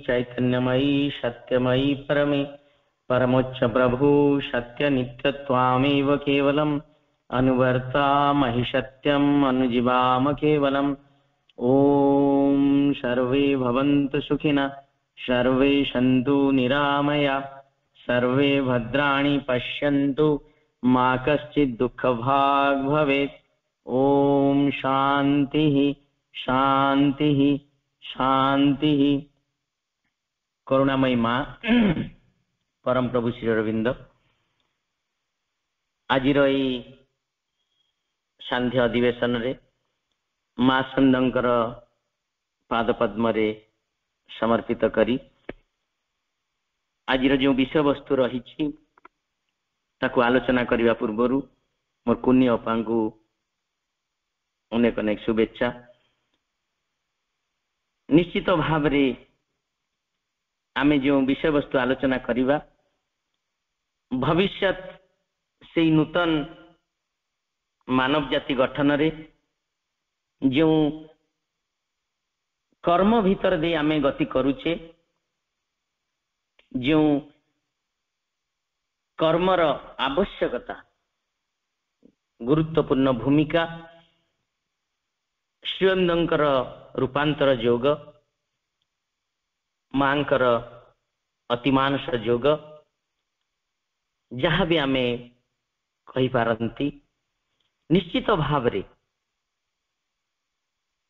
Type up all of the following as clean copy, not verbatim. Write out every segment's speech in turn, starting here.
चैतन्यमयी सत्यमयी परमे परमोच्च प्रभु सत्य नित्यत्वामेव केवलम् अनुवर्तामहि सत्यम् अनुजीवाम केवलम्। ॐ सर्वे भवन्तु सुखिनः सर्वे सन्तु निरामया सर्वे भद्राणि पश्यन्तु मा कश्चित् दुःखभाग् भवेत्। ॐ शान्तिः शान्तिः शान्तिः। करुणामयी माँ परम प्रभु श्री अरविंद आजिर एई सांध्य अधिवेशन रे माँ स्कंदंकर पाद पद्म रे समर्पित करी आजिर जो विषय वस्तु रही ताकू आलोचना करने पूर्व मोर कुन्नी अपां को अनेक अनेक शुभेच्छा। निश्चित भाव रे आमे जो विषय वस्तु आलोचना करिबा भविष्यत से नूतन मानव जाति गठन रे जो कर्म भीतर दे आमे गति करूचे जो कर्मर आवश्यकता गुरुत्वपूर्ण भूमिका श्रीअंदंकर रूपांतर योग मांकर अतिमानस योग जहाँ भी आमे कही पारंती निश्चित भाव रे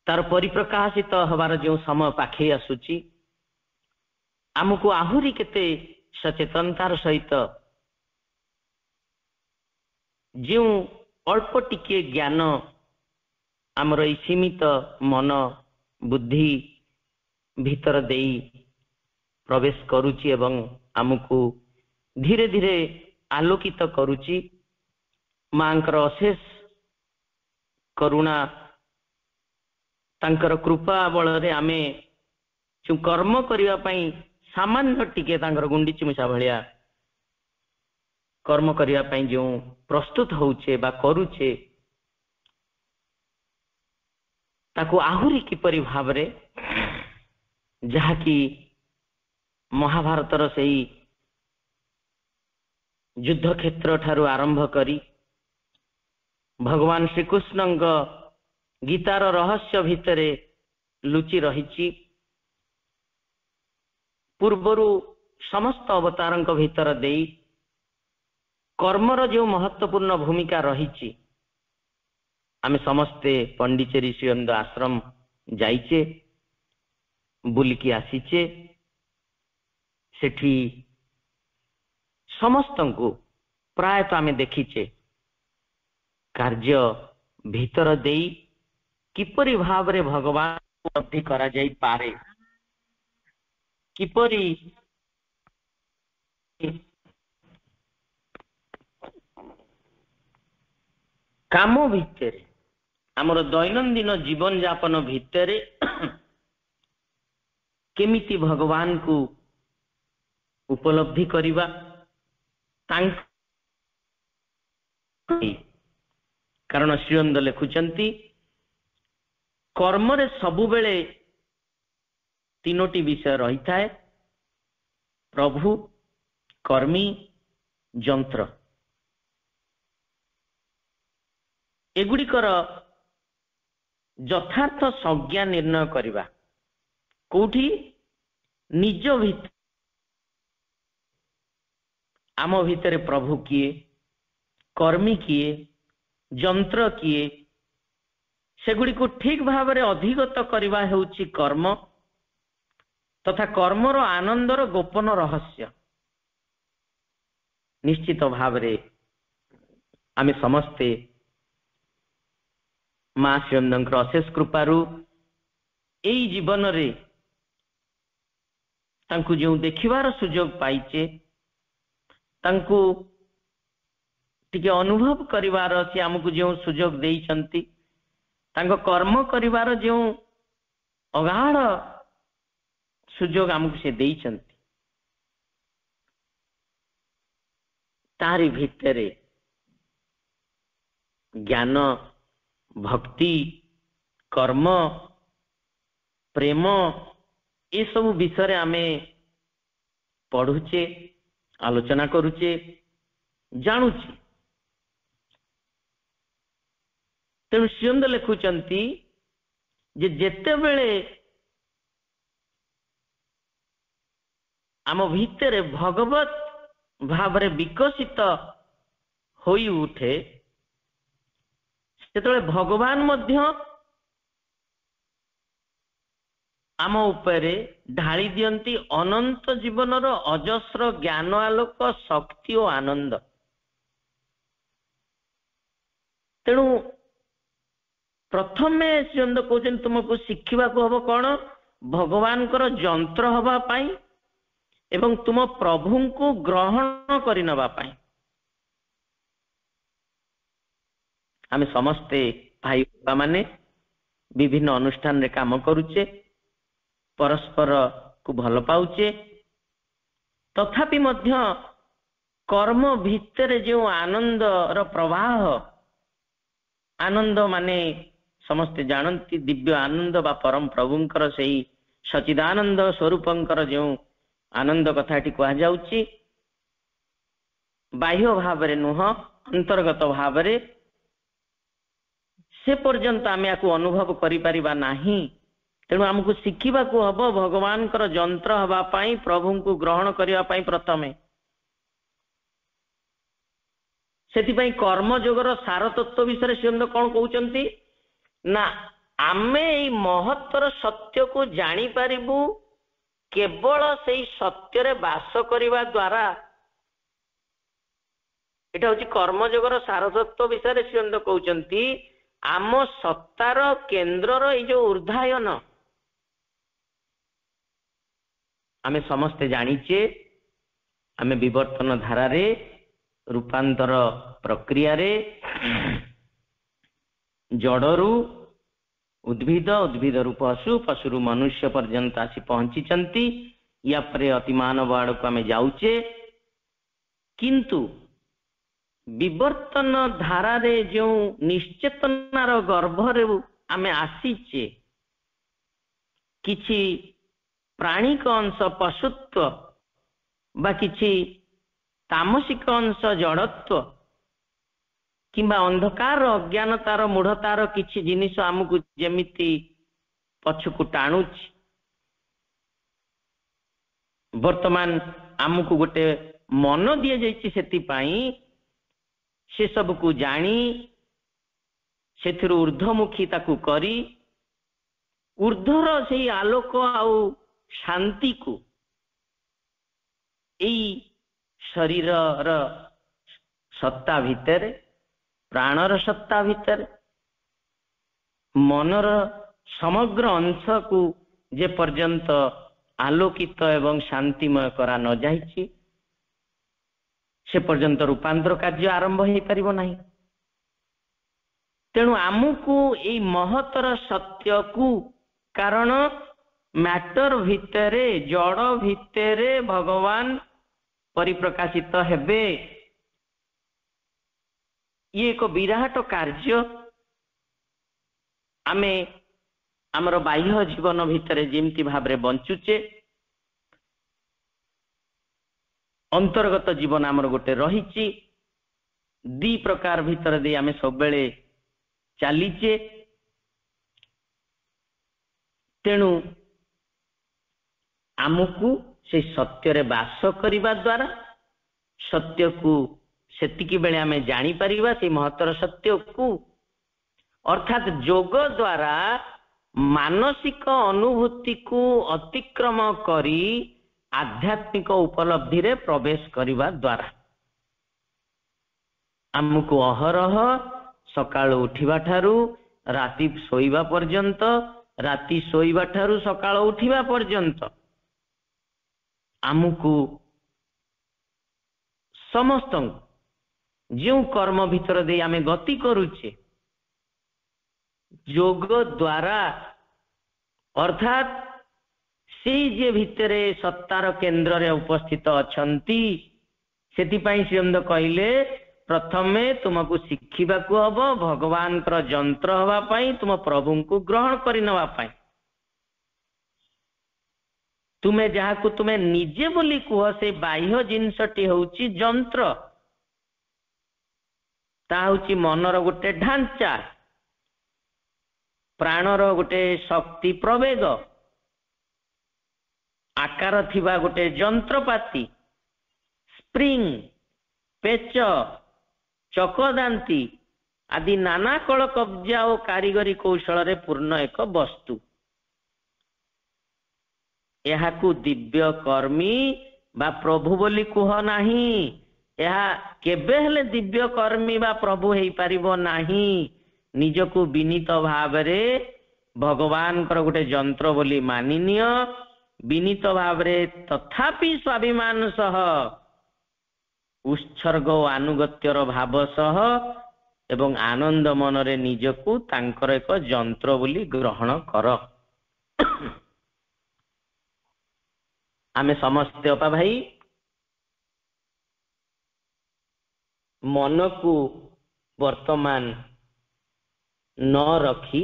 तार परिप्रकाशित हबार जो समय पाखे आसुची आमको आहुरी केते सचेतनतार सहित जो अल्प टिके ज्ञान आमर ई सीमित मन बुद्धि भीतर देई प्रवेश करुची एवं आमको धीरे धीरे आलोकित करुची मांकर अशेष करुणा तांकर कृपा बल रे आमे जो कर्म करिवा पई सामान्य टिके तांकर गुंडी चिमुसा भलिया कर्म करिवा पई जो प्रस्तुत होउचे बा करूचे ताकू आहुरी किपरि भाव रे जहा कि महाभारतर सेई युद्ध क्षेत्र ठारू आरंभ करी भगवान श्रीकृष्ण गीतार रहस्य भितरे लुचि रही पूर्वरु समस्त अवतारंक भीतर देई कर्मर जो महत्वपूर्ण भूमिका रही आमे समस्ते पंडिचेरी श्रीअंद आश्रम जाइचे बुलिकी आसीचे सेठी समस्त को प्रायतः आमे देखीचे कार्य भीतर देई किपरि भाव रे भगवान उपलब्धि करा जाई पारे किपरि काम भितर आमर दैनंदिन जीवन यापन भितर केमिति भगवान को उपलब्धि करिबा कारण श्रीअंद लिखुचंती कर्म रे सबु बेले तीनोटी विषय रही थाए प्रभु कर्मी जंत्र एगुड़िकर यथार्थ संज्ञा निर्णय करिबा कोठी निज भीतर आम भितर प्रभु किए कर्मी किए जंत्र किए सेगुड़ी को ठीक भाव रे अधिगत करिबा हेउची कर्म तथा कर्मर आनंदर गोपन रहस्य निश्चित भाव रे आमे समस्ते माँ श्रीअंदंकर अशेष कृपारू एई जीवन रे तांकु जो देखिबार सुजोग पाइचे तांकु टिके अनुभव करिवार से आमको जो सुजोग देइचंती तांको कर्म करिवार जो अगाढ़ सुजोग आमको से देइचंती तारी भितरे ज्ञान भक्ति कर्म प्रेम ये सब विषय आमे पढ़ुचे, आलोचना करुचे, जानुचे। तेणु श्रीअरविंद लिखुचंती जे जेते बेले आम भितर भगवत भावरे विकसित होई उठे, सेतबेले भगवान मध्य आम उपरे ढाली दियंती अनंत जीवनर अजस्र ज्ञान आलोक शक्ति और आनंद। तेणु प्रथमे श्रीअरविंद कहते तुमको शिखा हम कौन, भगवान जंत्र हवा पाई एवं तुम प्रभु को ग्रहण करनवा पाई। आमे समस्ते भाई माने विभिन्न अनुष्ठान रे काम करुचे, परस्पर को भल पाउचे, तथापि मध्य कर्म भितर जो आनंद रो प्रवाह, आनंद माने समस्ते जानती दिव्य आनंद बा परम प्रभुंकर सही सचिदानंद स्वरूपंकर जो आनंद कथाटी कह जाउची, बाह्य भावरे नुह अंतर्गत भावरे से पर्यंत आमे आकु अनुभव करि परिबा नाही। तेणु आमको शिखा को हम भगवान जंत्र हवा पाई, प्रभु को ग्रहण करने पाई। प्रथमे से कर्म जोगर सार तत्व विषय श्रीअरविंद कौन कहते ना, आमे महत्तर सत्य को जानी पारिबु केवल से सत्य रे वास करने द्वारा। एटा होची कर्म जोगर सार तत्व विषय श्रीअरविंद कहते आम सत्तार केन्द्रर ये जो ऊर्धायन आमे समस्ते जानिचे, आमे विवर्तन धारा रे रूपांतर प्रक्रिया रे जड़रू उद्भिद, उद्भिद रु पशु, पशुरु मनुष्य पर्यंत आसी पहुंची। या परे अति मानव आड़ को आमे जाउचे, किंतु विवर्तन धारा रे जो निश्चेतनार गर्भरे आमे आसीचे, किछि प्राणिक अंश पशुत्व बा किछि तामसिक अंश जड़त्व किंबा अंधकार अज्ञानतार मूढ़तार किछि जिनिस आमको जेमिति पछकु टाणुछि। वर्तमान आमको गोटे मन दिए जाइछि, सेति पाई से सब को जानी से ऊर्ध्वमुखी ताकू करी ऊर्ध्वर से आलोक आउ शांति को यही शरीर सत्ता भितर, प्राणर सत्ता भितर, मनर समग्र अंश को जे पर्यंत आलोकित एवं शांतिमय करा न जाइछि से पर्यंत रूपांतर कार्य आरंभ हो पारिबो नाही। तेणु आमको ये महतर सत्य को, कारण मैटर भितरे जड़ भितरे भगवान परिप्रकाशित हेबे, ये एक विराट कार्य। आमे आमर बाह्य जीवन भितरे जेमती भाबरे बंचुचे, अंतर्गत जीवन आमर गोटे रहिछि, दी प्रकार भितर दे आमे सब बेले चालीचे। तेणु आमको से सत्य रे वास करिबा द्वारा सत्य को सेतिकी बेले आमे जानी परिबा, से महत्तर सत्य को, अर्थात योग द्वारा मानसिक अनुभूति को अतिक्रम करी आध्यात्मिक उपलब्धि रे प्रवेश करिबा द्वारा आमको अहरह सकाळ उठिबा ठारू राति सोइबा पर्यंत, राति सोइबा ठारू सकाळ उठिबा पर्यंत आमको समस्त जो कर्म भितर दे आमे गति करूचे योग द्वारा, अर्थात से जे भितरे सत्तार केन्द्र रे उपस्थित अछंती, सेतिपाई श्रीअरविंद कहले प्रथमे तुमको शिखिबा को हबो भगवान कर जंत्र हवा पाई, तुम प्रभु को ग्रहण करि नवा पाई। ତୁମେ ଯାହାକୁ ତୁମେ ନିଜେ ବୋଲି କୁହ ସେ ବାହ୍ୟ ଜିନିଷଟି ହେଉଛି ଯନ୍ତ୍ର, ତାହା ହେଉଛି ମନର ଗୋଟେ ଢାଞ୍ଚା, ପ୍ରାଣର ଗୋଟେ ଶକ୍ତି ପ୍ରବେଗ, ଆକାର ଥିବା ଗୋଟେ ଯନ୍ତ୍ରପାତି, ସ୍ପ୍ରିଙ୍ଗ, ପେଚ, ଚକଦାନ୍ତି ଆଦି ନାନା କଳ କବ୍ଜା ଓ କାରିଗରୀ କୌଶଳରେ ପୂର୍ଣ୍ଣ ଏକ ବସ୍ତୁ। ଏହାକୁ ଦିବ୍ୟ କର୍ମୀ ବା ପ୍ରଭୁ ବୋଲି କୁହ ନାହିଁ। ଏହା କେବେ ହେଲେ ଦିବ୍ୟ କର୍ମୀ ବା ପ୍ରଭୁ ହେଇପାରିବ ନାହିଁ। ନିଜକୁ ବିନୀତ ଭାବରେ ଭଗବାନଙ୍କର ଗୋଟେ ଯନ୍ତ୍ର ବୋଲି ମାନିନିଅ, ବିନୀତ ଭାବରେ ତଥାପି ସ୍ୱାଭିମାନ ସହ, ଉତ୍ସର୍ଗ ଓ ଆନୁଗତ୍ୟର ଭାବ ସହ ଏବଂ ଆନନ୍ଦ ମନରେ ନିଜକୁ ତାଙ୍କର ଏକ ଯନ୍ତ୍ର ବୋଲି ଗ୍ରହଣ କର। ଆମେ ସମସ୍ତେ ଅପା ଭାଇ ମନକୁ ବର୍ତ୍ତମାନ ନ ରଖି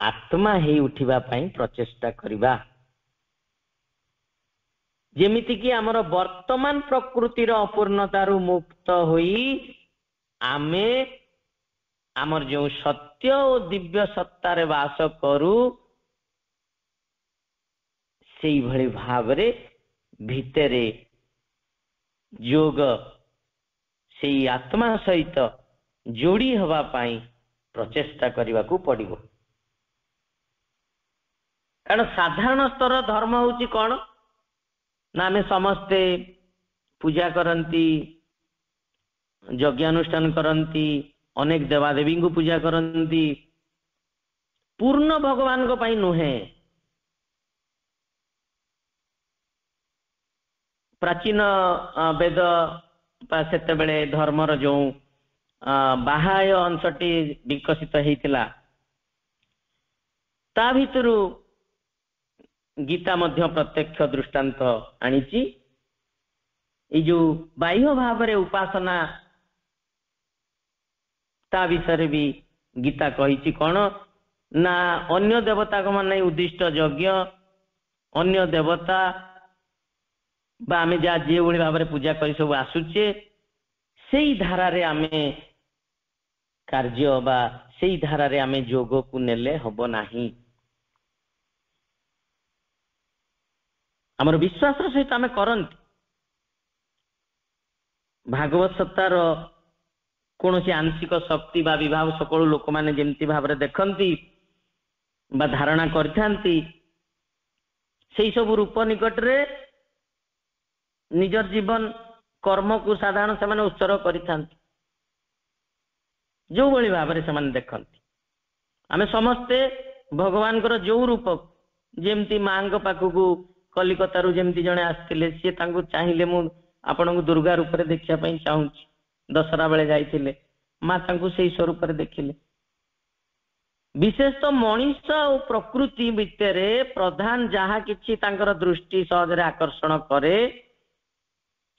ଆତ୍ମା ହେଇ ଉଠିବା ପାଇଁ ପ୍ରଚେଷ୍ଟା କରିବା। ଯେମିତିକି ଆମର ବର୍ତ୍ତମାନ ପ୍ରକୃତିର ଅପୂର୍ଣ୍ଣତାରୁ ମୁକ୍ତ ହୋଇ ଆମେ ଆମର ଯେଉଁ ସତ୍ୟ ଓ ଦିବ୍ୟ ସତ୍ତାରେ ବାସ କରୁ, ସେଇଭଳି ଭାବରେ ଭିତରେ ଯୋଗ ସେଇ ଆତ୍ମା ସହିତ ଯୋଡ଼ି ହେବା ପାଇଁ ପ୍ରଚେଷ୍ଟା କରିବାକୁ ପଡ଼ିବ। କାରଣ ସାଧାରଣ ସ୍ତର ଧର୍ମ ହେଉଛି କ'ଣ ନା, ଆମେ ସମସ୍ତେ ପୂଜା କରନ୍ତି, ଯଜ୍ଞାନୁଷ୍ଠାନ କରନ୍ତି, ଅନେକ ଦେବାଦେବୀଙ୍କୁ ପୂଜା କରନ୍ତି, ପୂର୍ଣ୍ଣ ଭଗବାନଙ୍କ ପାଇଁ ନୁହେଁ। ପ୍ରାଚୀନ ବେଦ ବା ସେତେବେଳେ ଧର୍ମର ଯେଉଁ ବାହ୍ୟ ଅଂଶଟି ବିକଶିତ ହେଇଥିଲା, ତା ଭିତରୁ ଗୀତା ମଧ୍ୟ ପ୍ରତ୍ୟକ୍ଷ ଦୃଷ୍ଟାନ୍ତ ଆଣିଛି। ଏଇ ଯୋଉ ବାହ୍ୟ ଭାବରେ ଉପାସନା, ତା ବିଷୟରେ ବି ଗୀତା କହିଛି କ'ଣ ନା, ଅନ୍ୟ ଦେବତାଙ୍କ ମାନେ ଉଦ୍ଦିଷ୍ଟ ଯଜ୍ଞ, ଅନ୍ୟ ଦେବତା ବା ଆମେ ଯାହା ଯେଭଳି ଭାବରେ ପୂଜା କରି ସବୁ ଆସୁଛେ, ସେଇ ଧାରାରେ ଆମେ କାର୍ଯ୍ୟ ବା ସେଇ ଧାରାରେ ଆମେ ଯୋଗକୁ ନେଲେ ହବ ନାହିଁ। ଆମର ବିଶ୍ୱାସର ସହିତ ଆମେ କରନ୍ତି। ଭାଗବତ ସତ୍ତାର କୌଣସି ଆଂଶିକ ଶକ୍ତି ବା ବିଭାବ ସକଳ ଲୋକମାନେ ଯେମିତି ଭାବରେ ଦେଖନ୍ତି ବା ଧାରଣା କରିଥାନ୍ତି, ସେଇ ସବୁ ରୂପ ନିକଟରେ ନିଜର ଜୀବନ କର୍ମକୁ ସାଧାରଣ ସେମାନେ ଉତ୍ସର୍ଗ କରିଥାନ୍ତି, ଯୋଉଭଳି ଭାବରେ ସେମାନେ ଦେଖନ୍ତି। ଆମେ ସମସ୍ତେ ଭଗବାନଙ୍କର ଯୋଉ ରୂପ, ଯେମିତି ମାଙ୍କ ପାଖକୁ କଲିକତାରୁ ଯେମିତି ଜଣେ ଆସିଥିଲେ, ସିଏ ତାଙ୍କୁ ଚାହିଁଲେ ମୁଁ ଆପଣଙ୍କୁ ଦୁର୍ଗା ରୂପରେ ଦେଖିବା ପାଇଁ ଚାହୁଁଛି, ଦଶହରା ବେଳେ ଯାଇଥିଲେ, ମା ତାଙ୍କୁ ସେଇ ସ୍ୱରୂପରେ ଦେଖିଲେ। ବିଶେଷତଃ ମଣିଷ ଆଉ ପ୍ରକୃତି ଭିତରେ ପ୍ରଧାନ ଯାହା କିଛି ତାଙ୍କର ଦୃଷ୍ଟି ସହଜରେ ଆକର୍ଷଣ କରେ,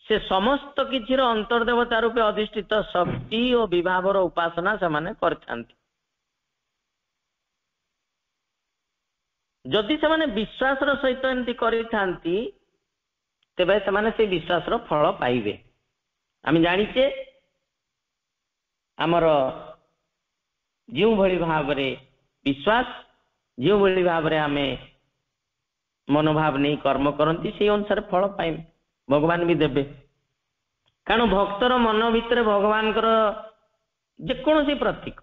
ସେ ସମସ୍ତ କିଛିର ଅନ୍ତର୍ଦେବତା ରୂପେ ଅଧିଷ୍ଠିତ ଶକ୍ତି ଓ ବିଭାବର ଉପାସନା ସେମାନେ କରିଥାନ୍ତି। ଯଦି ସେମାନେ ବିଶ୍ୱାସର ସହିତ ଏମିତି କରିଥାନ୍ତି, ତେବେ ସେମାନେ ସେଇ ବିଶ୍ୱାସର ଫଳ ପାଇବେ। ଆମେ ଜାଣିଛେ ଆମର ଯେଉଁଭଳି ଭାବରେ ବିଶ୍ୱାସ, ଯେଉଁଭଳି ଭାବରେ ଆମେ ମନୋଭାବ ନେଇ କର୍ମ କରନ୍ତି, ସେଇ ଅନୁସାରେ ଫଳ ପାଇବେ, ଭଗବାନ ବି ଦେବେ। କାରଣ ଭକ୍ତର ମନ ଭିତରେ ଭଗବାନଙ୍କର ଯେକୌଣସି ପ୍ରତୀକ,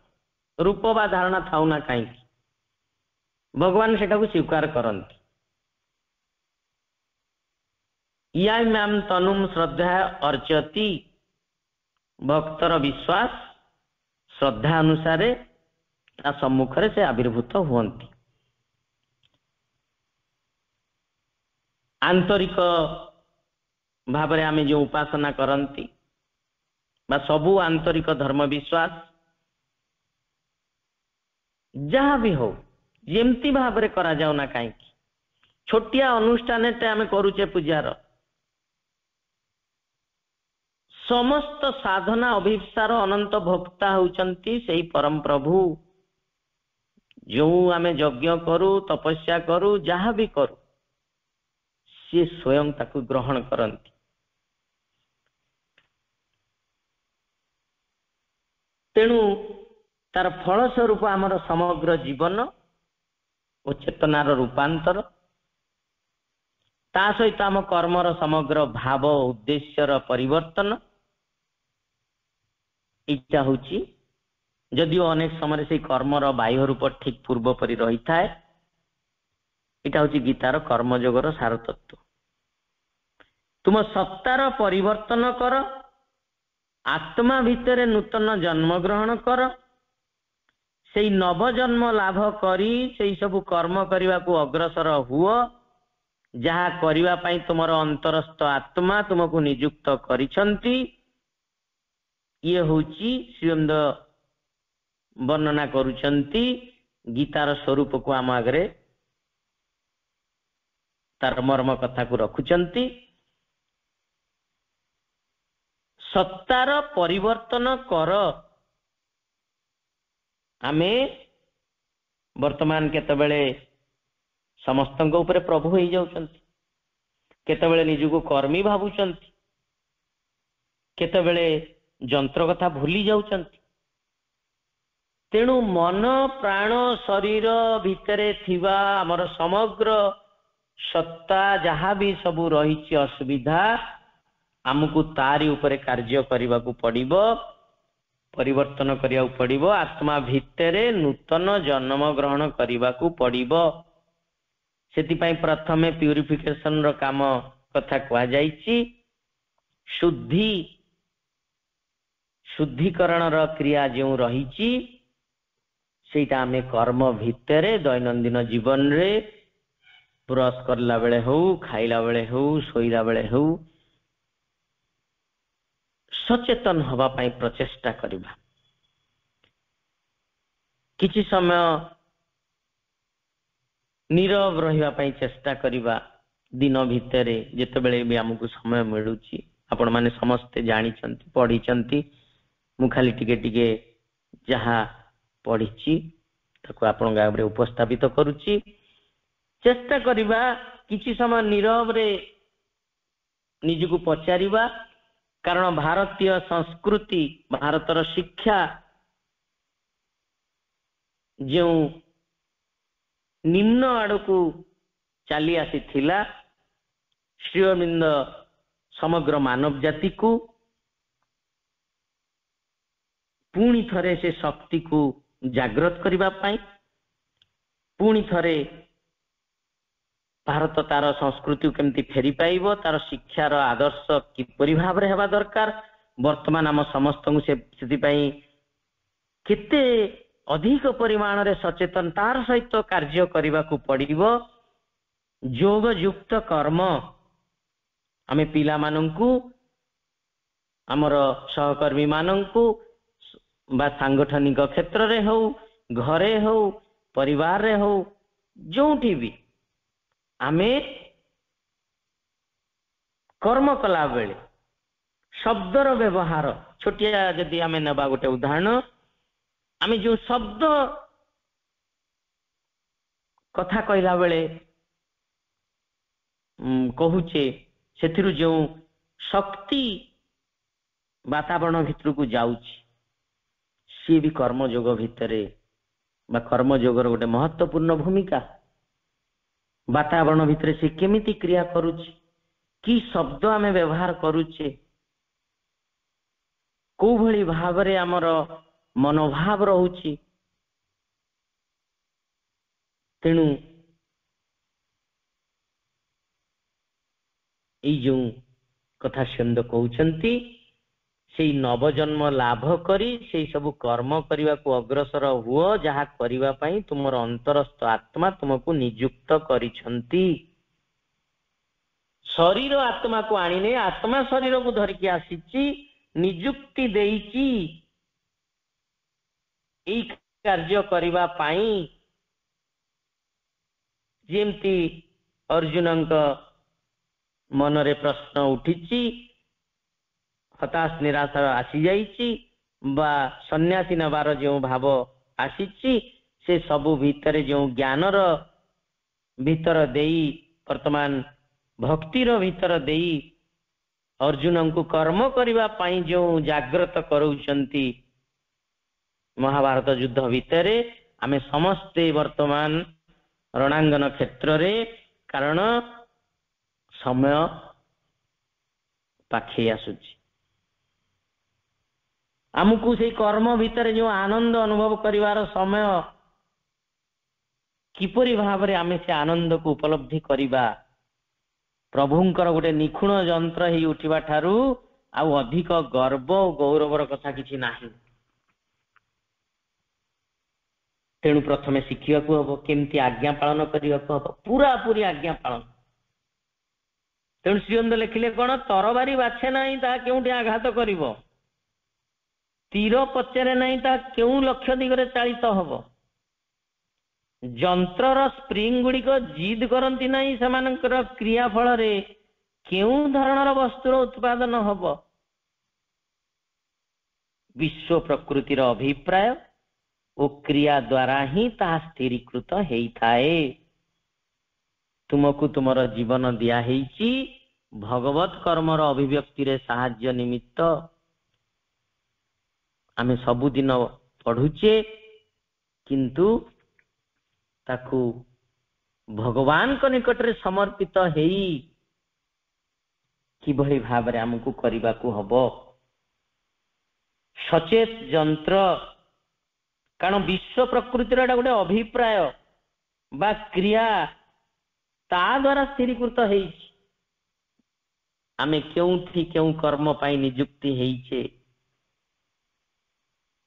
ରୂପ ବା ଧାରଣା ଥାଉ ନା କାହିଁକି, ଭଗବାନ ସେଟାକୁ ସ୍ୱୀକାର କରନ୍ତି। ୟାମ୍ୟାମ୍ ତନୁମ୍ ଶ୍ରଦ୍ଧା ଅର୍ଚ୍ଚତି, ଭକ୍ତର ବିଶ୍ୱାସ ଶ୍ରଦ୍ଧା ଅନୁସାରେ ତା ସମ୍ମୁଖରେ ସେ ଆବିର୍ଭୂତ ହୁଅନ୍ତି। ଆନ୍ତରିକ ଭାବରେ ଆମେ ଯେଉଁ ଉପାସନା କରନ୍ତି ବା ସବୁ ଆନ୍ତରିକ ଧର୍ମ ବିଶ୍ୱାସ ଯାହା ବି ହଉ, ଯେମିତି ଭାବରେ କରାଯାଉ ନା କାହିଁକି, ଛୋଟିଆ ଅନୁଷ୍ଠାନଟେ ଆମେ କରୁଛେ ପୂଜାର, ସମସ୍ତ ସାଧନା ଅଭିପ୍ସାର ଅନନ୍ତ ଭୋକ୍ତା ହେଉଛନ୍ତି ସେଇ ପରମ ପ୍ରଭୁ। ଯେଉଁ ଆମେ ଯଜ୍ଞ କରୁ, ତପସ୍ୟା କରୁ, ଯାହା ବି କରୁ, ସିଏ ସ୍ୱୟଂ ତାକୁ ଗ୍ରହଣ କରନ୍ତି। ତେଣୁ ତାର ଫଳ ସ୍ୱରୂପ ଆମର ସମଗ୍ର ଜୀବନ ଓ ଚେତନାର ରୂପାନ୍ତର, ତା ସହିତ ଆମ କର୍ମର ସମଗ୍ର ଭାବ ଓ ଉଦ୍ଦେଶ୍ୟର ପରିବର୍ତ୍ତନ। ଏଇଟା ହଉଛି, ଯଦିଓ ଅନେକ ସମୟରେ ସେଇ କର୍ମର ବାହ୍ୟ ରୂପ ଠିକ ପୂର୍ବ ପରି ରହିଥାଏ, ଏଇଟା ହଉଛି ଗୀତାର କର୍ମଯୋଗର ସାରତତ୍ଵ। ତୁମ ସତ୍ତାର ପରିବର୍ତ୍ତନ କର, ଆତ୍ମା ଭିତରେ ନୂତନ ଜନ୍ମ ଗ୍ରହଣ କର, ସେଇ ନବଜନ୍ମ ଲାଭ କରି ସେଇ ସବୁ କର୍ମ କରିବାକୁ ଅଗ୍ରସର ହୁଅ ଯାହା କରିବା ପାଇଁ ତୁମର ଅନ୍ତରସ୍ଥ ଆତ୍ମା ତୁମକୁ ନିଯୁକ୍ତ କରିଛନ୍ତି। ଇଏ ହଉଛି ଶ୍ରୀଅନ୍ଦ ବର୍ଣ୍ଣନା କରୁଛନ୍ତି ଗୀତାର ସ୍ୱରୂପକୁ ଆମ ଆଗରେ ତାର ମର୍ମ କଥାକୁ ରଖୁଛନ୍ତି। ସତ୍ତାର ପରିବର୍ତ୍ତନ କର। ଆମେ ବର୍ତ୍ତମାନ କେତେବେଳେ ସମସ୍ତଙ୍କ ଉପରେ ପ୍ରଭୁ ହେଇଯାଉଛନ୍ତି, କେତେବେଳେ ନିଜକୁ କର୍ମୀ ଭାବୁଛନ୍ତି, କେତେବେଳେ ଯନ୍ତ୍ର କଥା ଭୁଲି ଯାଉଛନ୍ତି। ତେଣୁ ମନ ପ୍ରାଣ ଶରୀର ଭିତରେ ଥିବା ଆମର ସମଗ୍ର ସତ୍ତା ଯାହା ବି ସବୁ ରହିଛି ଅସୁବିଧା, ଆମକୁ ତାରି ଉପରେ କାର୍ଯ୍ୟ କରିବାକୁ ପଡିବ, ପରିବର୍ତ୍ତନ କରିବାକୁ ପଡିବ। ଆତ୍ମା ଭିତରେ ନୂତନ ଜନ୍ମ ଗ୍ରହଣ କରିବାକୁ ପଡିବ। ସେଥିପାଇଁ ପ୍ରଥମେ ପ୍ୟୁରିଫିକେସନ ର କାମ କଥା କୁହାଯାଇଛି। ଶୁଦ୍ଧିକରଣର କ୍ରିୟା ଯେଉଁ ରହିଛି ସେଇଟା ଆମେ କର୍ମ ଭିତରେ ଦୈନନ୍ଦିନ ଜୀବନରେ ବ୍ରଶ କରିଲା ବେଳେ ହଉ, ଖାଇଲା ବେଳେ ହଉ, ଶୋଇଲା ବେଳେ ହଉ ସଚେତନ ହବା ପାଇଁ ପ୍ରଚେଷ୍ଟା କରିବା। କିଛି ସମୟ ନୀରବ ରହିବା ପାଇଁ ଚେଷ୍ଟା କରିବା। ଦିନ ଭିତରେ ଯେତେବେଳେ ବି ଆମକୁ ସମୟ ମିଳୁଛି, ଆପଣମାନେ ସମସ୍ତେ ଜାଣିଛନ୍ତି, ପଢିଛନ୍ତି, ମୁଁ ଖାଲି ଟିକେ ଟିକେ ଯାହା ପଢିଛି ତାକୁ ଆପଣଙ୍କ ଆଗରେ ଉପସ୍ଥାପିତ କରୁଛି। ଚେଷ୍ଟା କରିବା କିଛି ସମୟ ନୀରବରେ ନିଜକୁ ପଚାରିବା, କାରଣ ଭାରତୀୟ ସଂସ୍କୃତି, ଭାରତର ଶିକ୍ଷା ଯେଉଁ ନିମ୍ନ ଆଡକୁ ଚାଲି ଆସିଥିଲା, ଶ୍ରୀ ଅରବିନ୍ଦ ସମଗ୍ର ମାନବ ଜାତିକୁ ପୁଣି ଥରେ ସେ ଶକ୍ତିକୁ ଜାଗ୍ରତ କରିବା ପାଇଁ, ପୁଣି ଥରେ ଭାରତ ତାର ସଂସ୍କୃତିକୁ କେମିତି ଫେରି ପାଇବ, ତାର ଶିକ୍ଷାର ଆଦର୍ଶ କିପରି ଭାବରେ ହେବା ଦରକାର, ବର୍ତ୍ତମାନ ଆମ ସମସ୍ତଙ୍କୁ ସେଥିପାଇଁ କେତେ ଅଧିକ ପରିମାଣରେ ସଚେତନ ତାର ସହିତ କାର୍ଯ୍ୟ କରିବାକୁ ପଡିବ। ଯୋଗ ଯୁକ୍ତ କର୍ମ ଆମେ ପିଲାମାନଙ୍କୁ, ଆମର ସହକର୍ମୀ ମାନଙ୍କୁ ବା ସାଂଗଠନିକ କ୍ଷେତ୍ରରେ ହଉ, ଘରେ ହଉ, ପରିବାରରେ ହଉ, ଯୋଉଠି ବି ଆମେ କର୍ମ କଲା ବେଳେ ଶବ୍ଦର ବ୍ୟବହାର, ଛୋଟିଆ ଯଦି ଆମେ ନେବା ଗୋଟେ ଉଦାହରଣ, ଆମେ ଯୋଉ ଶବ୍ଦ କଥା କହିଲା ବେଳେ କହୁଛେ, ସେଥିରୁ ଯେଉଁ ଶକ୍ତି ବାତାବରଣ ଭିତରକୁ ଯାଉଛି, ସିଏ ବି କର୍ମଯୋଗ ଭିତରେ ବା କର୍ମଯୋଗର ଗୋଟେ ମହତ୍ୱପୂର୍ଣ୍ଣ ଭୂମିକା। ବାତାବରଣ ଭିତରେ ସେ କେମିତି କ୍ରିୟା କରୁଛି, କି ଶବ୍ଦ ଆମେ ବ୍ୟବହାର କରୁଛେ, କୋଉ ଭଳି ଭାବରେ ଆମର ମନୋଭାବ ରହୁଛି। ତେଣୁ ଏଇ ଯେଉଁ କଥା ଶ୍ରୀଅରବିନ୍ଦ କହୁଛନ୍ତି, ସେଇ ନବଜନ୍ମ ଲାଭ କରି ସେଇ ସବୁ କର୍ମ କରିବାକୁ ଅଗ୍ରସର ହୁଅ ଯାହା କରିବା ପାଇଁ ତୁମର ଅନ୍ତରସ୍ଥ ଆତ୍ମା ତୁମକୁ ନିଯୁକ୍ତ କରିଛନ୍ତି। ଶରୀର ଆତ୍ମାକୁ ଆଣିନେ, ଆତ୍ମା ଶରୀରକୁ ଧରିକି ଆସିଛି, ନିଯୁକ୍ତି ଦେଇଛି ଏଇ କାର୍ଯ୍ୟ କରିବା ପାଇଁ। ଯେମିତି ଅର୍ଜୁନଙ୍କ ମନରେ ପ୍ରଶ୍ନ ଉଠିଛି, ହତାଶ ନିରାଶ ଆସିଯାଇଛି ବା ସନ୍ନ୍ୟାସୀ ନେବାର ଯେଉଁ ଭାବ ଆସିଛି, ସେ ସବୁ ଭିତରେ ଯେଉଁ ଜ୍ଞାନର ଭିତର ଦେଇ ବର୍ତ୍ତମାନ भक्तिर भीतर देई अर्जुन को कर्म करने पाई जो जागृत कराउछंती महाभारत युद्ध भितर आमे समस्ते वर्तमान रणांगन क्षेत्र रे, कारण समय पाखे आसुची। आमको से कर्म भितर जो आनंद अनुभव करिवार समय किपरि भाव आमे से आनंद को उपलब्धि करिबा, प्रभुंकर गोटे निखुण यंत्र ही उठिबा ठारू आउ अधिक गर्व और गौरवर कथा किछि नाही। तेणु प्रथमे शिखिया को हबो केमती आज्ञा पालन करिया को हबो, पूरा पूरी आज्ञा पालन। तेणु श्रीअंद लिखिले कोन, तरबारी बाछे नाही ता केउठी आघात करिवो, तीर पचरे नाही ता केउ लक्ष्य दिगरे चालित हबो, जंत्रर स्प्रिंग गुड़िक जिद करती नहीं, सेमानकर क्रिया फल रे केउ धरणर वस्तुर उत्पादन हब। विश्व प्रकृतिर अभिप्राय ओ क्रिया द्वारा ही ता स्थिरीकृत हेइथाए। तुमको तुमर जीवन दिया हेइची भगवत कर्मर अभिव्यक्ति रे साहाय्य निमित्त। आमे सबुदिन पढ़ुचे किंतु ताकू भगवान को निकट रे समर्पित हेई किभଳି भाबरे हमकु करिबा को हबो। सचेत यंत्र, कारण विश्व प्रकृतिर गोटे अभिप्राय बा क्रिया ता द्वारा स्थिरीकृत हेइछि। आमे केउठी केउ कर्म पाई नियुक्ति हेइछे।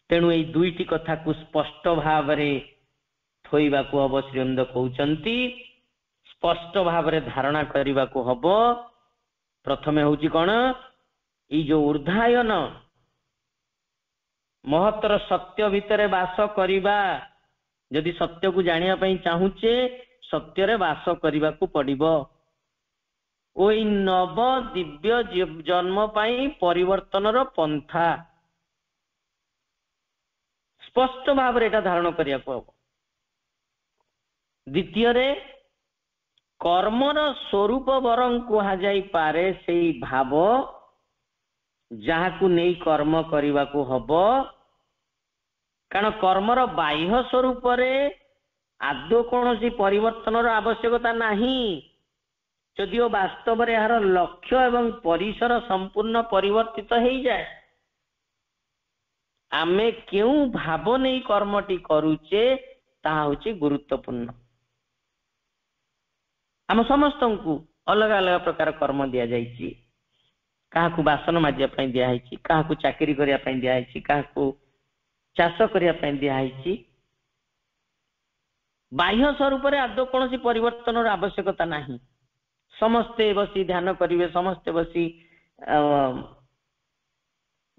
तेणु एई दुईटी कथा को स्पष्ट भावरे थोइबा को हबो। श्रीअंद कहउचंती स्पष्ट भावरे धारणा करिबा को हबो। प्रथमे होउची कोन, ई जो ऊर्धायन महत्तर सत्य भितरे वास करिबा, यदि सत्य को जानिया पई चाहुचे सत्य रे वास करिबा को पड़िबो। ओई नव दिव्य जन्म पाई परिवर्तनर पंथा स्पष्ट भावरे एटा धारण करिया को हबो। द्वितीय रे कर्मर स्वरूप वरं कुहा जाई पारे सेई भाव जहाकू नहीं कर्म करिबा को हबो। कारण कर्मर बाह्य स्वरूप रे आदौ कौनसी परिवर्तनर आवश्यकता नहीं, यदिओ वास्तव रे यार लक्ष्य एवं परिसर संपूर्ण परिवर्तित हो जाए। आमे केउ भाव नहीं कर्मटी करूचे ताहा होची गुरुत्वपूर्ण। आम समस्त को अलग अलग प्रकार कर्म दिया जाइछि। काहाकू बासन माजिया पई दिया हैछि, काहाकू चाकरी करिया पई दिया हैछि, काहाकू चाष करिया पई दिया हैछि। बाह्य स्वरूप रे आदौ कौनसी परिवर्तनर आवश्यकता नहीं। समस्ते बसी ध्यान करिवे, समस्ते बसी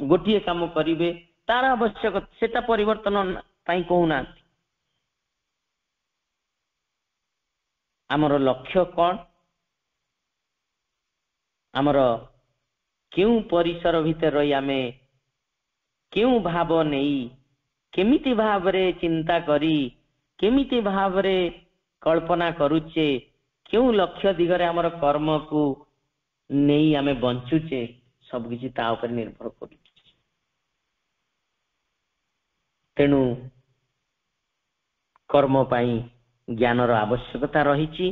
गोटिए काम करिवे, तार आवश्यक सेटा परिवर्तन पई कहूना। आमर लक्ष्य कौन, आमर क्यों परिसर भितर रही आमे क्यों भाव नहीं केमिति भावरे चिंता करी केमिति भावरे कल्पना करूचे, क्यों लक्ष्य दिगरे आमर कर्म को नहीं आमे बंचुचे, सब किछि ता उपर निर्भर करू। तेणु कर्म पाई ज्ञानर आवश्यकता रही।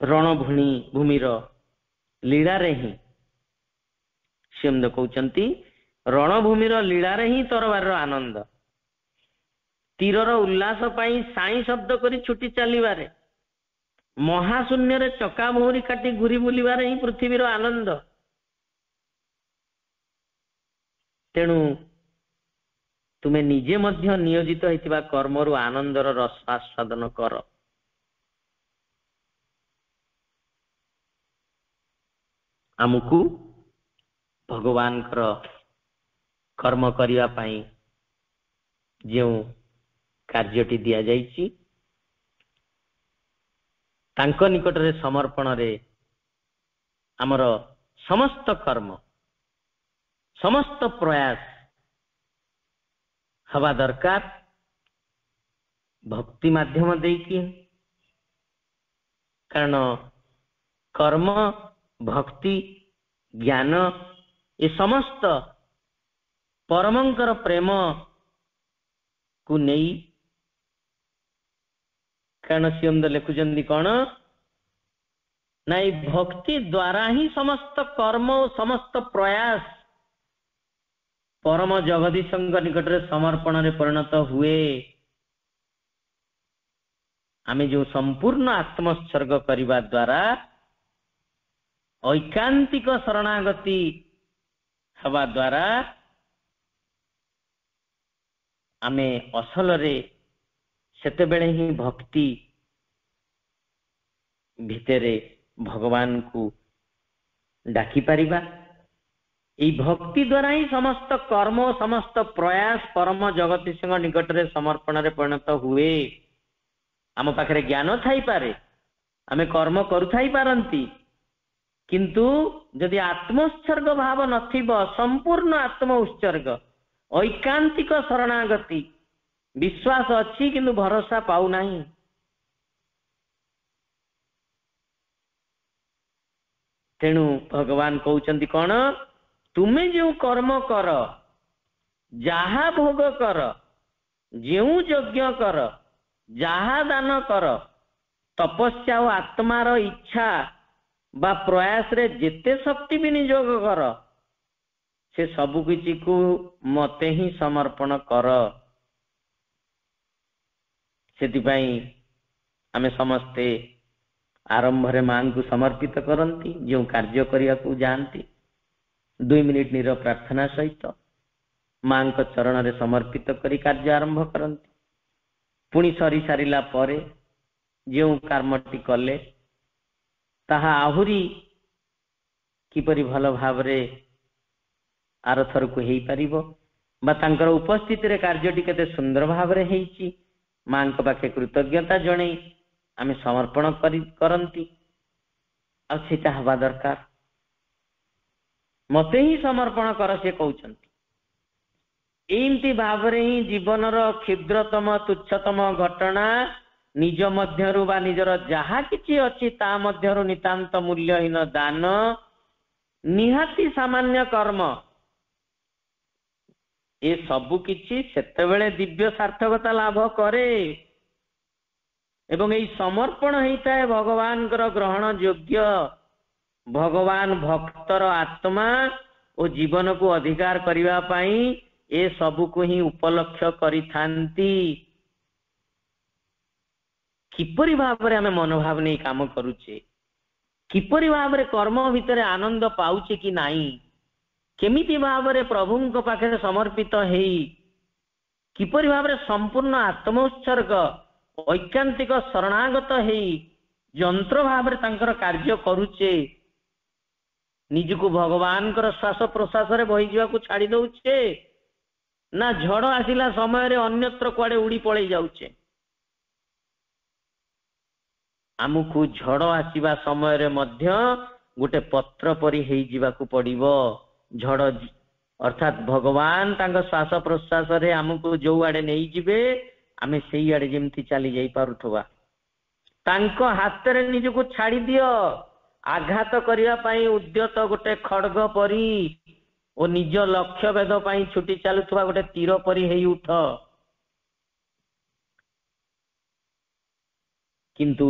रणभूमि भूमिर लीला रे ही श्रीअंद कहउचंती, रणभूमिर लीला रे ही तरबार आनंद। तीरर उल्लास पाई साई शब्द करी छुटी चलिबारे, महाशून्य रे चका मोहरी काटी घुरी बुलिबारे ही पृथ्वीर आनंद। तेणु तुमे निजे मध्य नियोजित होइतिबा कर्मरु आनंदर रस आस्वादन कर। आमको भगवान कर्म करिया पाई जो कार्यटी दिया जाइछि तांको निकट रे समर्पण रे आमर समस्त कर्म समस्त प्रयास हवा दरकार। भक्ति माध्यम देकी କାରଣ କର୍ମ, ଭକ୍ତି, ଜ୍ଞାନ ଏ ସମସ୍ତ ପରମଙ୍କର ପ୍ରେମ କୁ ନେଇ, କାରଣ ସିଅମ୍ଦ ଲେଖୁଛନ୍ତି କଣ ନା ଏଇ ଭକ୍ତି ଦ୍ୱାରା ହିଁ ସମସ୍ତ କର୍ମ ଓ ସମସ୍ତ ପ୍ରୟାସ ପରମ ଜଗଦୀଶଙ୍କ ନିକଟରେ ସମର୍ପଣରେ ପରିଣତ ହୁଏ। ଆମେ ଯୋଉ ସମ୍ପୂର୍ଣ୍ଣ ଆତ୍ମୋତ୍ସର୍ଗ କରିବା ଦ୍ୱାରା ଐକାନ୍ତିକ ଶରଣାଗତି ହେବା ଦ୍ୱାରା ଆମେ ଅସଲରେ ସେତେବେଳେ ହିଁ ଭକ୍ତି ଭିତରେ ଭଗବାନଙ୍କୁ ଡାକିପାରିବା। এই ଭକ୍ତି ଦ୍ୱାରା ହିଁ ସମସ୍ତ କର୍ମ ସମସ୍ତ ପ୍ରୟାସ ପରମ ଜଗଦୀଶଙ୍କ ନିକଟରେ ସମର୍ପଣରେ ପରିଣତ ହୁଏ। ଆମ ପାଖରେ ଜ୍ଞାନ ଥାଇପାରେ, ଆମେ କର୍ମ କରୁଥାଇ ପାରନ୍ତି, କିନ୍ତୁ ଯଦି ଆତ୍ମୋତ୍ସର୍ଗ ଭାବ ନଥିବ, ସମ୍ପୂର୍ଣ୍ଣ ଆତ୍ମ ଉତ୍ସର୍ଗ, ଐକାନ୍ତିକ ଶରଣାଗତି, ବିଶ୍ୱାସ ଅଛି କିନ୍ତୁ ଭରସା ପାଉନାହିଁ, ତେଣୁ ଭଗବାନ କହୁଛନ୍ତି କଣ, ତୁମେ ଯେଉଁ କର୍ମ କର, ଯାହା ଭୋଗ କର, ଯେଉଁ ଯଜ୍ଞ କର, ଯାହା ଦାନ କର, ତପସ୍ୟା ଓ ଆତ୍ମାର ଇଚ୍ଛା ବା ପ୍ରୟାସରେ ଯେତେ ଶକ୍ତି ବିନିଯୋଗ କର, ସେ ସବୁ କିଛିକୁ ମତେ ହିଁ ସମର୍ପଣ କର। ସେଥିପାଇଁ ଆମେ ସମସ୍ତେ ଆରମ୍ଭରେ ମାଙ୍କୁ ସମର୍ପିତ କରନ୍ତି। ଯେଉଁ କାର୍ଯ୍ୟ କରିବାକୁ ଯାଆନ୍ତି 2 ମିନିଟ ନିରବ ପ୍ରାର୍ଥନା ସହିତ ମାଙ୍କ ଚରଣରେ ସମର୍ପିତ କରି କାର୍ଯ୍ୟ ଆରମ୍ଭ କରନ୍ତି। ପୁଣି ସରି ସାରିଲା ପରେ ଯେଉଁ କର୍ମଟି କଲେ ତାହା ଆହୁରି କିପରି ଭଲ ଭାବରେ ଆରଥରକୁ ହେଇପାରିବ ବା ତାଙ୍କର ଉପସ୍ଥିତିରେ କାର୍ଯ୍ୟଟି କେତେ ସୁନ୍ଦର ଭାବରେ ହେଇଛି, ମାଙ୍କ ପାଖେ କୃତଜ୍ଞତା ଜଣେଇ ଆମେ ସମର୍ପଣ କରନ୍ତି। ଆଉ ସେଟା ହେବା ଦରକାର। ମତେ ହିଁ ସମର୍ପଣ କର ସେ କହୁଛନ୍ତି। ଏମିତି ଭାବରେ ହିଁ ଜୀବନର କ୍ଷୁଦ୍ରତମ ତୁଚ୍ଛତମ ଘଟଣା ନିଜ ମଧ୍ୟରୁ ବା ନିଜର ଯାହା କିଛି ଅଛି ତା ମଧ୍ୟରୁ ନିତାନ୍ତ ମୂଲ୍ୟହୀନ ଦାନ, ନିହାତି ସାମାନ୍ୟ କର୍ମ, ଏ ସବୁ କିଛି ସେତେବେଳେ ଦିବ୍ୟ ସାର୍ଥକତା ଲାଭ କରେ ଏବଂ ଏଇ ସମର୍ପଣ ହେଇଥାଏ ଭଗବାନଙ୍କର ଗ୍ରହଣ ଯୋଗ୍ୟ। ଭଗବାନ ଭକ୍ତର ଆତ୍ମା ଓ ଜୀବନକୁ ଅଧିକାର କରିବା ପାଇଁ ଏ ସବୁକୁ ହିଁ ଉପଲକ୍ଷ୍ୟ କରିଥାନ୍ତି। କିପରି ଭାବରେ ଆମେ ମନୋଭାବ ନେଇ କାମ କରୁଛେ, କିପରି ଭାବରେ କର୍ମ ଭିତରେ ଆନନ୍ଦ ପାଉଛେ କି ନାହିଁ, କେମିତି ଭାବରେ ପ୍ରଭୁଙ୍କ ପାଖରେ ସମର୍ପିତ ହେଇ କିପରି ଭାବରେ ସମ୍ପୂର୍ଣ୍ଣ ଆତ୍ମ ଉତ୍ସର୍ଗ ଐକାନ୍ତିକ ଶରଣାଗତ ହେଇ ଯନ୍ତ୍ର ଭାବରେ ତାଙ୍କର କାର୍ଯ୍ୟ କରୁଛେ, ନିଜକୁ ଭଗବାନଙ୍କର ଶ୍ୱାସ ପ୍ରଶ୍ୱାସରେ ବହିଯିବାକୁ ଛାଡି ଦଉଛେ ନା ଝଡ଼ ଆସିଲା ସମୟରେ ଅନ୍ୟତ୍ର କୁଆଡେ ଉଡି ପଳେଇ ଯାଉଛେ। ଆମକୁ ଝଡ଼ ଆସିବା ସମୟରେ ମଧ୍ୟ ଗୋଟେ ପତ୍ର ପରି ହେଇଯିବାକୁ ପଡିବ। ଝଡ଼ ଅର୍ଥାତ ଭଗବାନ ତାଙ୍କ ଶ୍ୱାସ ପ୍ରଶ୍ୱାସରେ ଆମକୁ ଯୋଉ ଆଡେ ନେଇଯିବେ ଆମେ ସେଇ ଆଡେ ଯେମିତି ଚାଲି ଯାଇ ପାରୁଥିବା। ତାଙ୍କ ହାତରେ ନିଜକୁ ଛାଡି ଦିଅ, ଆଘାତ କରିବା ପାଇଁ ଉଦ୍ୟତ ଗୋଟେ ଖଡଗ ପରି ଓ ନିଜ ଲକ୍ଷ୍ୟ ଭେଦ ପାଇଁ ଛୁଟି ଚାଲୁଥିବା ଗୋଟେ ତୀର ପରି ହେଇ ଉଠ। କିନ୍ତୁ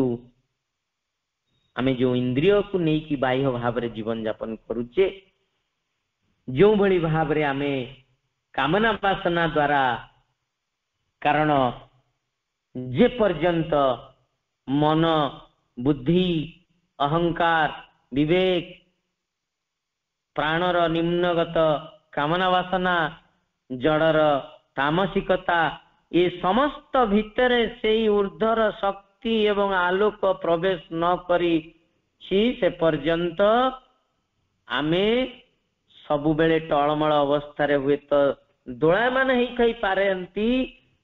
ଆମେ ଯୋଉ ଇନ୍ଦ୍ରିୟକୁ ନେଇକି ବାହ୍ୟ ଭାବରେ ଜୀବନ ଯାପନ କରୁଛେ, ଯେଉଁଭଳି ଭାବରେ ଆମେ କାମନା ବାସନା ଦ୍ୱାରା, କାରଣ ଯେ ପର୍ଯ୍ୟନ୍ତ ମନ, ବୁଦ୍ଧି, ଅହଙ୍କାର, ବିବେକ, ପ୍ରାଣର ନିମ୍ନଗତ କାମନା ବାସନା, ଜଡର ତାମସିକତା, ଏ ସମସ୍ତ ଭିତରେ ସେଇ ଊର୍ଦ୍ଧ୍ୱର ଶକ୍ତି ଏବଂ ଆଲୋକ ପ୍ରବେଶ ନ କରିଛି ସେ ପର୍ଯ୍ୟନ୍ତ ଆମେ ସବୁବେଳେ ଟଳମଳ ଅବସ୍ଥାରେ ହୁଏତ ଦୋଳାୟମାନ ହେଇଥାଇ ପାରନ୍ତି,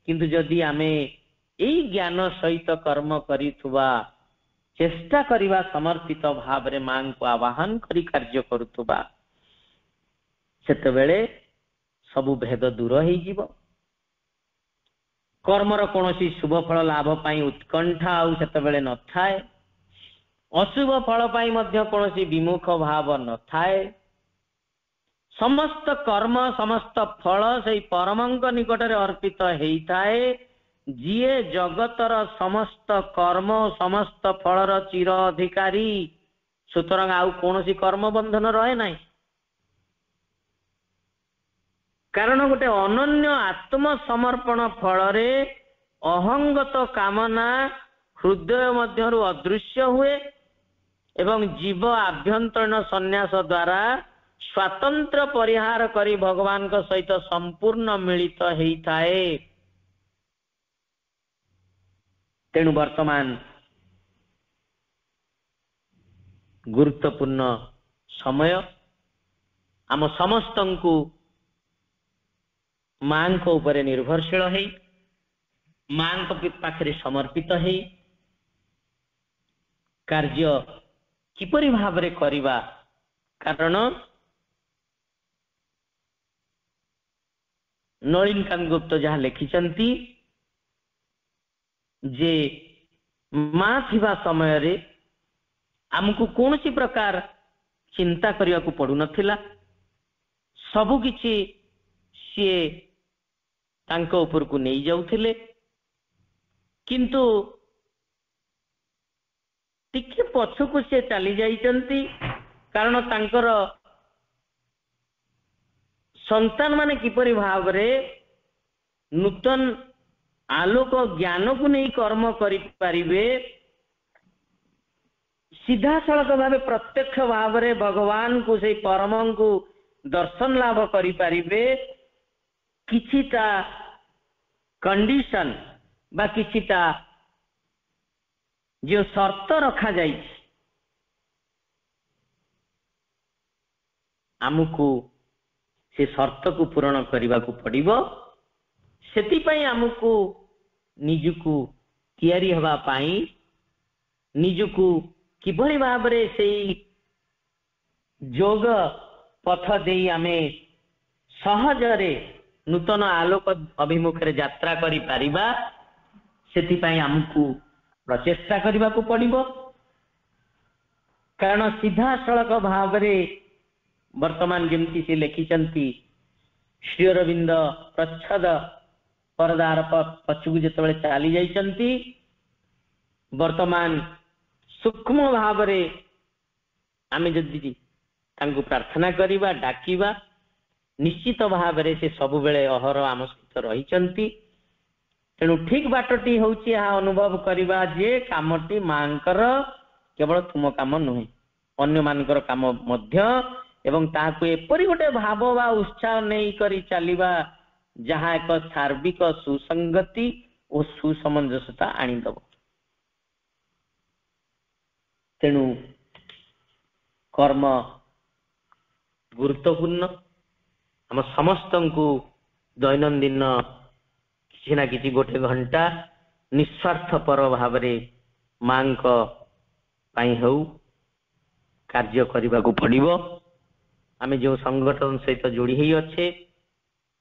କିନ୍ତୁ ଯଦି ଆମେ ଏଇ ଜ୍ଞାନ ସହିତ କର୍ମ କରିଥିବା, ଚେଷ୍ଟା କରିବା ସମର୍ପିତ ଭାବରେ ମାଙ୍କୁ ଆବାହନ କରି କାର୍ଯ୍ୟ କରୁଥିବା, ସେତେବେଳେ ସବୁ ଭେଦ ଦୂର ହେଇଯିବ। କର୍ମର କୌଣସି ଶୁଭ ଫଳ ଲାଭ ପାଇଁ ଉତ୍କଣ୍ଠା ଆଉ ସେତେବେଳେ ନଥାଏ। अशुभ फल पाई मध्य कोनोसी विमुख भाव न थाए। समस्त कर्म समस्त फल से परमंक निकट रे अर्पित हेई थाए। जिए जगतर समस्त कर्म समस्त फलर चिर अधिकारी। सुतरां आउ कोनोसी कर्म बंधन रहे नाही। कारण गोटे अनन्य आत्म समर्पण फल रे अहंगत कामना हृदय मध्यरु अदृश्य हुए एवं जीव आभ्यंतरण संन्यास द्वारा स्वातंत्र परिहार करी भगवान का सहित संपूर्ण मिलित हेई थाए। तेणु वर्तमान गुरुत्वपूर्ण समय आम समस्तंकु मां को ऊपर निर्भरशील है, मां को पाखरे समर्पित है कार्य किपरि भावरे करिबा। कारण नलिनीकांत गुप्त जहाँ लिखिचंती जे मां थिबा समय रे आमको कौन सी प्रकार चिंता करिया को पड़ू नथिला। सबु किछि सिए तांको ऊपर को नहीं जाउथिले। किंतु टिके पछकु से चली जाइचंती कारण तांकर संतान माने किपरि भाव रे नूतन आलोक ज्ञान को नहीं कर्म करि पारिबे, सीधा सड़क भाव प्रत्यक्ष भाव रे भगवान को से परम को दर्शन लाभ करि पारिबे। किछिटा कंडीशन बा किछिटा जो शर्त रखा जाइछ आमको से शर्त को पूरण करने को पड़िबो। सेति पई आमको निजुकु तैयारी हवा पाई निजुकु किभଳି भाबरे सेई जोग पथ देई आमे सहजरे नूतन आलोक अभिमुख रे यात्रा करि पारिबा। सेति पई आमको प्रचेष्टा करने को पड़िबो। कारण सीधा सड़क भाव रे वर्तमान जेमती से लिखिचंती श्री अरविंद प्रच्छद परदार पछुक जेतबेले चली जाइचंती वर्तमान सूक्ष्म भाव रे आमे जदि तांको प्रार्थना करिबा डाकिबा निश्चित भाव रे से सब बेले अहर आम सहित रहिचंती। तेणु ठीक बाटटी होउची आ अनुभव करिबा जे कामटी मांकर केवल तुम काम नुहे अन्य मानकर काम मध्य एवं ताकू एपरि गोटे भाव बा उत्साह नहीं करी चलिबा जहाँ एक सार्विक सुसंगति और सुसमंजसता आनीदब। तेणु कर्म गुरुत्वपूर्ण हम समस्त को दैनंदिन किसी ना किसी गोटे घंटा निस्वार्थ पर भाव मां हो कार्य करने को पड़िबो। आमे जो संगठन सहित जोड़ी ही अच्छे,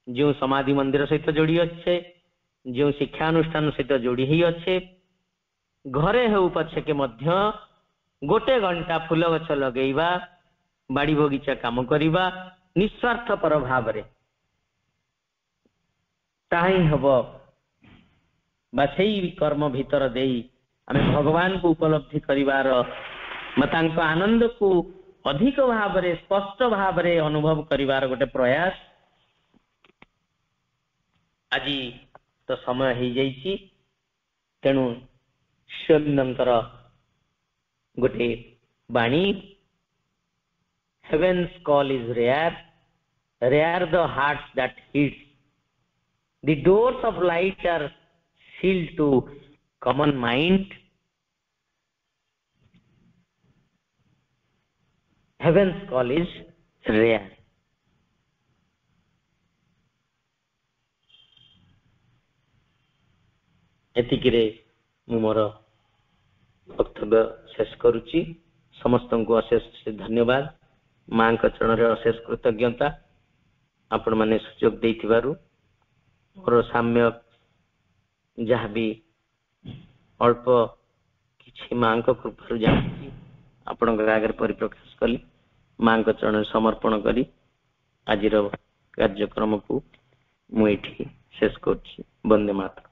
जो समाधि मंदिर सहित जोड़ी अच्छे, जो शिक्षानुष्ठान सहित जोड़ी ही अच्छे, घरे हो पछे के मध्य गोटे घंटा फूल गछ लगेइबा बाड़ी बगीचा काम करिबा निस्वार्थ पर भाव रे ताही हबो। बासेई कर्म भीतर देई आमे भगवान को उपलब्धि करिवार मतांक आनंद को अधिक भाव रे स्पष्ट भाव रे अनुभव करिवार गोटे प्रयास आज तो समय हो जाइछि। तेणु स्वयंकर गोटे बाणी heaven's call is rare, rare the hearts that hits, the doors of light are sealed to common mind, heaven's call is rare। एतिकिरे मु मोर वक्तव्य शेष करुची। समस्त को अशेष धन्यवाद। मां का चरण रे अशेष कृतज्ञता। आपण माने सुजोग देइथिबारु मोर साम्य जहाँ भी अल्प किछि मां को कृपा जानिछि ଆପଣଙ୍କ ଆଗରେ ପରିପ୍ରକାଶ କଲି। ମାଙ୍କ ଚରଣରେ ସମର୍ପଣ କରି ଆଜିର କାର୍ଯ୍ୟକ୍ରମକୁ ମୁଁ ଏଠି ଶେଷ କରୁଛି। ବନ୍ଦେ ମାତରମ୍।